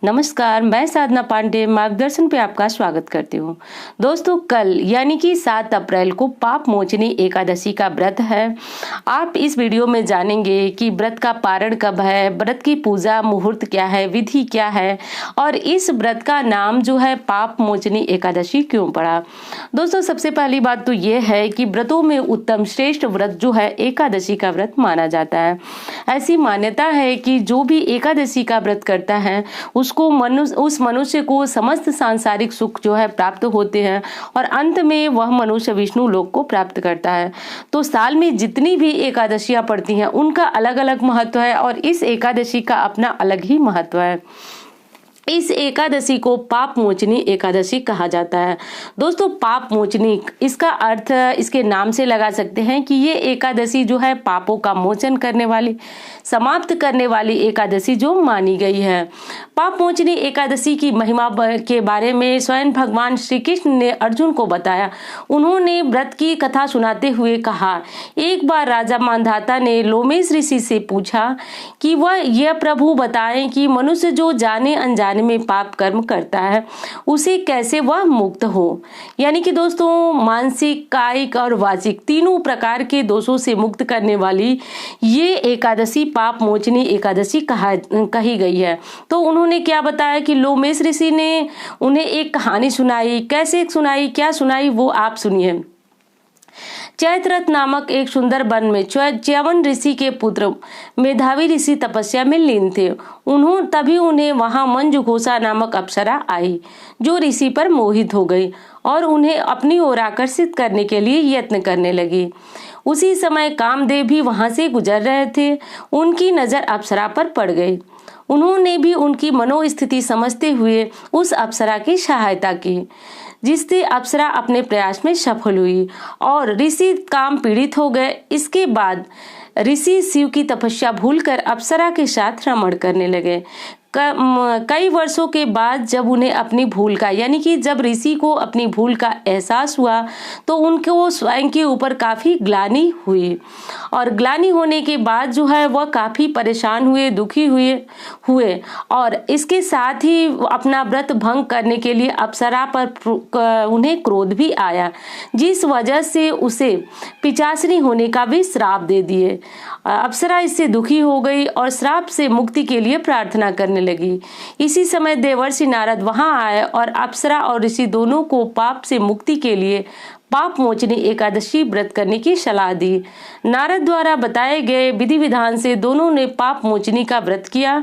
नमस्कार, मैं साधना पांडे मार्गदर्शन पे आपका स्वागत करती हूँ। दोस्तों, कल यानी कि 7 अप्रैल को पाप मोचनी एकादशी का व्रत है। आप इस वीडियो में जानेंगे कि व्रत का पारण कब है, व्रत की पूजा मुहूर्त क्या है, विधि क्या है और इस व्रत का नाम जो है पाप मोचनी एकादशी क्यों पड़ा। दोस्तों, सबसे पहली बात तो ये है कि व्रतों में उत्तम श्रेष्ठ व्रत जो है एकादशी का व्रत माना जाता है। ऐसी मान्यता है कि जो भी एकादशी का व्रत करता है उस मनुष्य को समस्त सांसारिक सुख जो है प्राप्त होते हैं और अंत में वह मनुष्य विष्णु लोक को प्राप्त करता है। तो साल में जितनी भी एकादशियां पड़ती हैं उनका अलग अलग महत्व है और इस एकादशी का अपना अलग ही महत्व है। इस एकादशी को पाप मोचनी एकादशी कहा जाता है। दोस्तों, पाप मोचनी इसका अर्थ इसके नाम से लगा सकते हैं कि ये एकादशी जो है पापों का मोचन करने वाली, समाप्त करने वाली एकादशी जो मानी गई है। पाप मोचनी एकादशी की महिमा के बारे में स्वयं भगवान श्री कृष्ण ने अर्जुन को बताया। उन्होंने व्रत की कथा सुनाते हुए कहा, एक बार राजा मांधाता ने लोमेश ऋषि से पूछा कि वह यह प्रभु बताएं कि मनुष्य जो जाने अनजाने में पाप कर्म करता है उसे कैसे वह मुक्त हो। यानी कि दोस्तों, मानसिक, कायिक और वाचिक तीनों प्रकार के दोषों से मुक्त करने वाली ये एकादशी पाप मोचनी एकादशी कही गई है। तो उन्होंने क्या बताया कि लोमेश ऋषि ने उन्हें एक कहानी सुनाई। कैसे सुनाई, क्या सुनाई, वो आप सुनिए। चैत्ररथ नामक एक सुंदर वन में च्यवन ऋषि के पुत्र मेधावी ऋषि तपस्या में लीन थे। तभी उन्हें वहां मंजुघोषा नामक अप्सरा आई जो ऋषि पर मोहित हो गई और उन्हें अपनी ओर आकर्षित करने के लिए यत्न करने लगी। उसी समय कामदेव भी वहां से गुजर रहे थे। उनकी नजर अप्सरा पर पड़ गई। उन्होंने भी उनकी मनोस्थिति समझते हुए उस अप्सरा की सहायता की, जिससे अप्सरा अपने प्रयास में सफल हुई और ऋषि काम पीड़ित हो गए। इसके बाद ऋषि शिव की तपस्या भूलकर अप्सरा के साथ रमण करने लगे। कई वर्षों के बाद जब उन्हें अपनी भूल का यानी कि जब ऋषि को अपनी भूल का एहसास हुआ तो उनको स्वयं के ऊपर काफी ग्लानि हुई और ग्लानि होने के बाद जो है वह काफी परेशान हुए, दुखी हुए और इसके साथ ही अपना व्रत भंग करने के लिए अप्सरा पर उन्हें क्रोध भी आया, जिस वजह से उसे पिशाचिनी होने का भी श्राप दे दिए। अप्सरा इससे दुखी हो गई और श्राप से मुक्ति के लिए प्रार्थना करने लगी। इसी समय देवर्षि नारद वहां आए और अप्सरा और ऋषि दोनों को पाप से मुक्ति के लिए पाप मोचनी एकादशी व्रत करने की सलाह दी। नारद द्वारा बताए गए विधि विधान से दोनों ने पाप मोचनी का व्रत किया,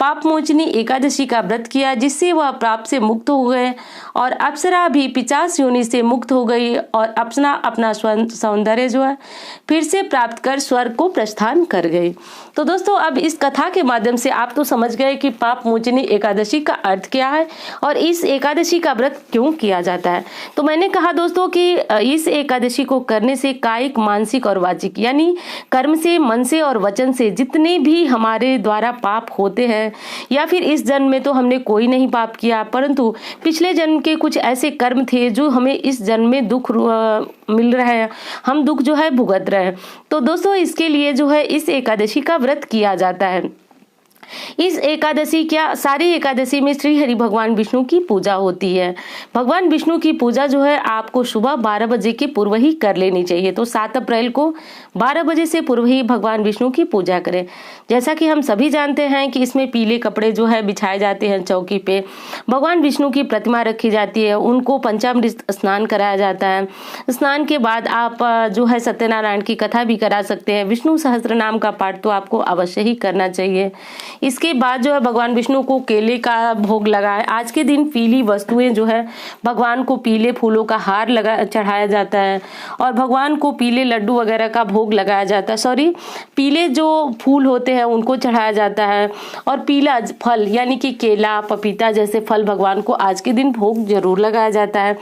पाप मोचनी एकादशी का व्रत किया, जिससे वह पाप से मुक्त हो गए और अप्सरा भी पिशाच योनि से मुक्त हो गई और अपना सौंदर्य जो है फिर से प्राप्त कर स्वर्ग को प्रस्थान कर गई। तो दोस्तों, अब इस कथा के माध्यम से आप तो समझ गए कि पाप मोचनी एकादशी का अर्थ क्या है और इस एकादशी का व्रत क्यों किया जाता है। तो मैंने कहा दोस्तों कि इस एकादशी को करने से कायिक, मानसिक और वाचिक यानी कर्म से, मन से और वचन से जितने भी हमारे द्वारा पाप होते हैं या फिर इस जन्म में तो हमने कोई नहीं पाप किया, परंतु पिछले जन्म के कुछ ऐसे कर्म थे जो हमें इस जन्म में दुख मिल रहा है, हम दुख जो है भुगत रहे हैं। तो दोस्तों, इसके लिए जो है इस एकादशी का व्रत किया जाता है। इस एकादशी सारी एकादशी में श्री हरि भगवान विष्णु की पूजा होती है। भगवान विष्णु की पूजा जो है आपको सुबह 12 बजे के पूर्व ही कर लेनी चाहिए। तो 7 अप्रैल को 12 बजे से पूर्व ही भगवान विष्णु की पूजा करें। जैसा कि हम सभी जानते हैं कि इसमें पीले कपड़े जो है बिछाए जाते हैं, चौकी पे भगवान विष्णु की प्रतिमा रखी जाती है, उनको पंचामृत स्नान कराया जाता है। स्नान के बाद आप जो है सत्यनारायण की कथा भी करा सकते हैं। विष्णु सहस्त्र नाम का पाठ तो आपको अवश्य ही करना चाहिए। इसके बाद जो है भगवान विष्णु को केले का भोग लगाए। आज के दिन पीली वस्तुएं जो है भगवान को पीले फूलों का हार चढ़ाया जाता है और भगवान को पीले लड्डू वगैरह का भोग लगाया जाता है। पीले जो फूल होते हैं उनको चढ़ाया जाता है और पीला फल यानी कि केला, पपीता जैसे फल भगवान को आज के दिन भोग जरूर लगाया जाता है।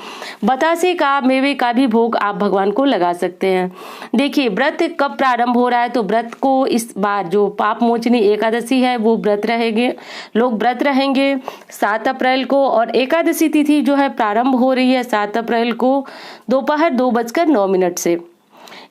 बतासे का, मेवे का भी भोग आप भगवान को लगा सकते हैं। देखिए, व्रत कब प्रारंभ हो रहा है, तो व्रत को इस बार जो पाप मोचनी एकादशी है वो लोग व्रत रहेंगे 7 अप्रैल को और एकादशी तिथि जो है प्रारंभ हो रही है 7 अप्रैल को दोपहर 2:09 से।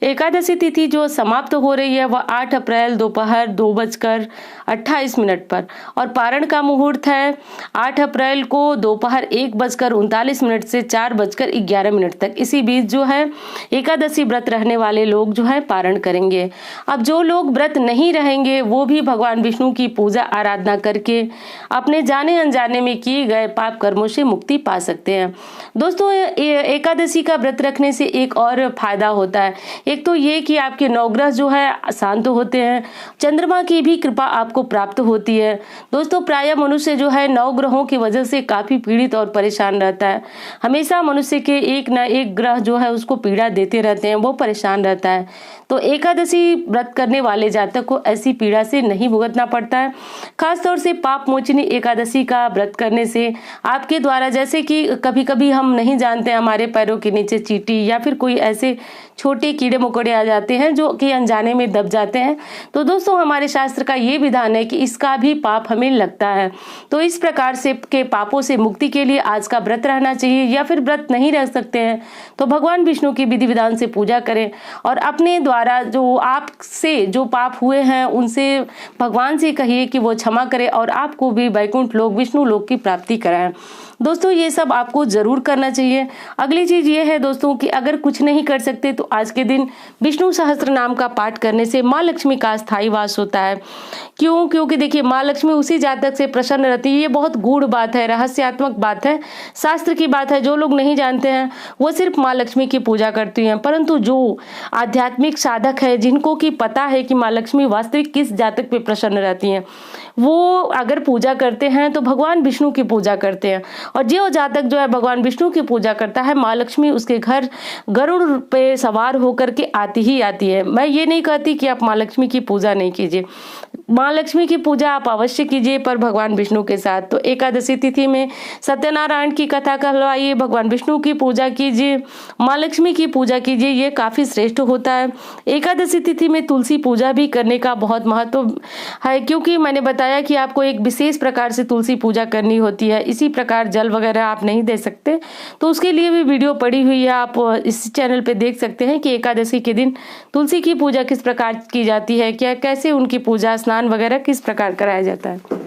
एकादशी तिथि जो समाप्त हो रही है वह 8 अप्रैल दोपहर 2:28 पर और पारण का मुहूर्त है 8 अप्रैल को दोपहर 1:39 से 4:11 तक। इसी बीच जो है एकादशी व्रत रहने वाले लोग जो है पारण करेंगे। अब जो लोग व्रत नहीं रहेंगे वो भी भगवान विष्णु की पूजा आराधना करके अपने जाने अनजाने में किए गए पाप कर्मों से मुक्ति पा सकते हैं। दोस्तों एकादशी का व्रत रखने से एक और फायदा होता है। एक तो ये कि आपके नवग्रह जो है शांत होते हैं, चंद्रमा की भी कृपा आपको प्राप्त होती है। दोस्तों प्रायः मनुष्य जो है नवग्रहों की वजह से काफी पीड़ित और परेशान रहता है। हमेशा मनुष्य के एक न एक ग्रह जो है उसको पीड़ा देते रहते हैं, वो परेशान रहता है। तो एकादशी व्रत करने वाले जातक को ऐसी पीड़ा से नहीं भुगतना पड़ता है। खासतौर से पाप मोचनी एकादशी का व्रत करने से आपके द्वारा, जैसे कि कभी कभी हम नहीं जानते हमारे पैरों के नीचे चींटी या फिर कोई ऐसे छोटे कीड़े मकोड़े आ जाते हैं जो कि अनजाने में दब जाते हैं। तो दोस्तों हमारे शास्त्र का ये विधान है कि इसका भी पाप हमें लगता है। तो इस प्रकार से के पापों से मुक्ति के लिए आज का व्रत रहना चाहिए, या फिर व्रत नहीं रह सकते हैं तो भगवान विष्णु की विधि विधान से पूजा करें और अपने द्वारा जो आपसे जो पाप हुए हैं उनसे भगवान से कहिए कि वो क्षमा करे और आपको भी वैकुंठ लोक विष्णु लोक की प्राप्ति कराएं। दोस्तों ये सब आपको जरूर करना चाहिए। अगली चीज ये है दोस्तों कि अगर कुछ नहीं कर सकते तो आज के दिन विष्णु सहस्त्र नाम का पाठ करने से माँ लक्ष्मी का स्थायी वास होता है। क्यों? क्योंकि देखिए माँ लक्ष्मी उसी जातक से प्रसन्न रहती है। ये बहुत गूढ़ बात है, रहस्यात्मक बात है, शास्त्र की बात है। जो लोग नहीं जानते हैं वो सिर्फ माँ लक्ष्मी की पूजा करती हैं, परंतु जो आध्यात्मिक साधक है जिनको की पता है कि माँ लक्ष्मी वास्तविक किस जातक पे प्रसन्न रहती हैं, वो अगर पूजा करते हैं तो भगवान विष्णु की पूजा करते हैं। और जो जातक जो है भगवान विष्णु की पूजा करता है, माँ लक्ष्मी उसके घर गरुड़ पे सवार होकर के आती ही आती है। मैं ये नहीं कहती कि आप माँ लक्ष्मी की पूजा नहीं कीजिए, माँ लक्ष्मी की पूजा आप अवश्य कीजिए, पर भगवान विष्णु के साथ। तो एकादशी तिथि में सत्यनारायण की कथा कहलवाइए, भगवान विष्णु की पूजा कीजिए, माँ लक्ष्मी की पूजा कीजिए, ये काफी श्रेष्ठ होता है। एकादशी तिथि में तुलसी पूजा भी करने का बहुत महत्व है, क्योंकि मैंने बताया कि आपको एक विशेष प्रकार से तुलसी पूजा करनी होती है। इसी प्रकार जल वगैरह आप नहीं दे सकते, तो उसके लिए भी वीडियो पड़ी हुई है, आप इस चैनल पे देख सकते हैं कि एकादशी के दिन तुलसी की पूजा किस प्रकार की जाती है, क्या कैसे उनकी पूजा स्नान वगैरह किस प्रकार कराया जाता है।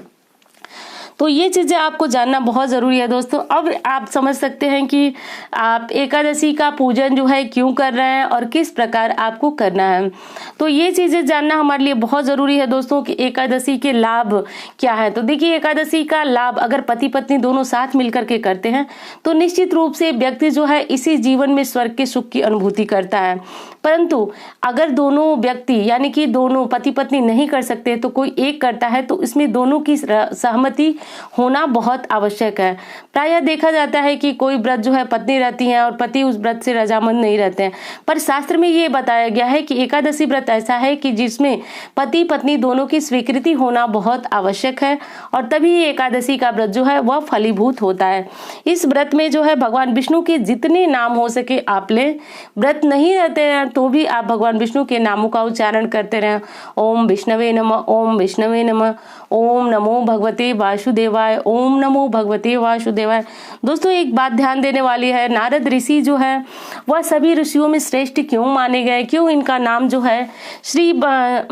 तो ये चीजें आपको जानना बहुत जरूरी है दोस्तों। अब आप समझ सकते हैं कि आप एकादशी का पूजन जो है क्यों कर रहे हैं और किस प्रकार आपको करना है। तो ये चीजें जानना हमारे लिए बहुत जरूरी है दोस्तों कि एकादशी के लाभ क्या है। तो देखिए एकादशी का लाभ अगर पति पत्नी दोनों साथ मिलकर के करते हैं तो निश्चित रूप से व्यक्ति जो है इसी जीवन में स्वर्ग के सुख की अनुभूति करता है। परंतु अगर दोनों व्यक्ति यानी कि दोनों पति पत्नी नहीं कर सकते तो कोई एक करता है, तो इसमें दोनों की सहमति होना बहुत आवश्यक है। प्रायः देखा जाता है कि कोई व्रत जो है पत्नी रहती है और पति उस व्रत से रजामंद नहीं रहते हैं, पर शास्त्र में ये बताया गया है कि एकादशी व्रत ऐसा है कि जिसमें पति पत्नी दोनों की स्वीकृति होना बहुत आवश्यक है और तभी एकादशी का व्रत जो है वह फलीभूत होता है। इस व्रत में जो है भगवान विष्णु के जितने नाम हो सके आप ले, व्रत नहीं रहते हैं तो भी आप भगवान विष्णु के नामों का उच्चारण करते रहें। ओम विष्णवे नमः, ओम विष्णवे नमः, ओम नमो भगवते वासुदेवाय, ओम नमो भगवते वासुदेवाय। दोस्तों एक बात ध्यान देने वाली है, नारद ऋषि जो है वह सभी ऋषियों में श्रेष्ठ क्यों माने गए, क्यों इनका नाम जो है श्री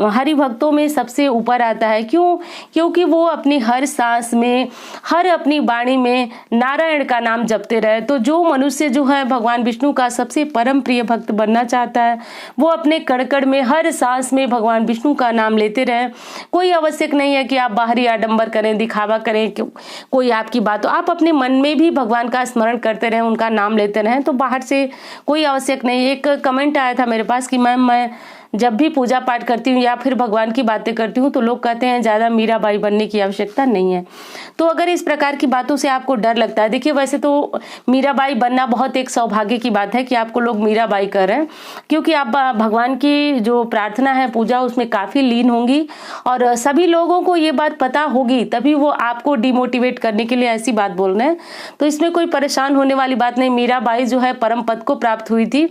हरि भक्तों में सबसे ऊपर आता है, क्यों? क्योंकि वो अपनी हर सांस में, हर अपनी वाणी में नारायण का नाम जपते रहे। तो जो मनुष्य जो है भगवान विष्णु का सबसे परम प्रिय भक्त बनना चाहता है वो अपने कड़कड़ में हर सांस में भगवान विष्णु का नाम लेते रहे। कोई आवश्यक नहीं है कि आप बाहरी आडंबर करें, दिखावा करें, कोई आपकी बात हो, आप अपने मन में भी भगवान का स्मरण करते रहें, उनका नाम लेते रहें, तो बाहर से कोई आवश्यक नहीं। एक कमेंट आया था मेरे पास कि मैम मैं जब भी पूजा पाठ करती हूँ या फिर भगवान की बातें करती हूँ तो लोग कहते हैं ज्यादा मीराबाई बनने की आवश्यकता नहीं है। तो अगर इस प्रकार की बातों से आपको डर लगता है, देखिए वैसे तो मीराबाई बनना बहुत एक सौभाग्य की बात है कि आपको लोग मीराबाई कर रहे हैं, क्योंकि आप भगवान की जो प्रार्थना है पूजा उसमें काफी लीन होंगी और सभी लोगों को ये बात पता होगी, तभी वो आपको डिमोटिवेट करने के लिए ऐसी बात बोल रहे हैं। तो इसमें कोई परेशान होने वाली बात नहीं। मीराबाई जो है परम पद को प्राप्त हुई थी।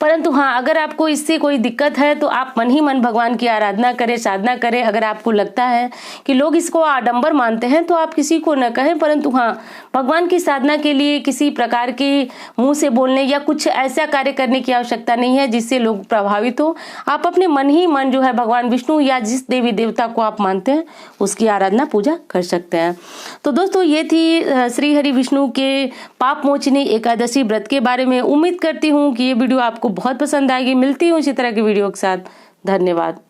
परंतु हाँ, अगर आपको इससे कोई दिक्कत है तो आप मन ही मन भगवान की आराधना करें, साधना करें। अगर आपको लगता है कि लोग इसको आडंबर मानते हैं तो आप किसी को न कहें, परंतु हाँ, भगवान की साधना के लिए किसी प्रकार के मुंह से बोलने या कुछ ऐसा कार्य करने की आवश्यकता नहीं है जिससे लोग प्रभावित हो। आप अपने मन ही मन जो है भगवान विष्णु या जिस देवी देवता को आप मानते हैं उसकी आराधना पूजा कर सकते हैं। तो दोस्तों, ये थी श्री हरि विष्णु के पाप मोचनी एकादशी व्रत के बारे में। उम्मीद करती हूँ कि ये वीडियो आपको बहुत पसंद आएगी। मिलती हूँ इसी तरह की वीडियो के साथ। धन्यवाद।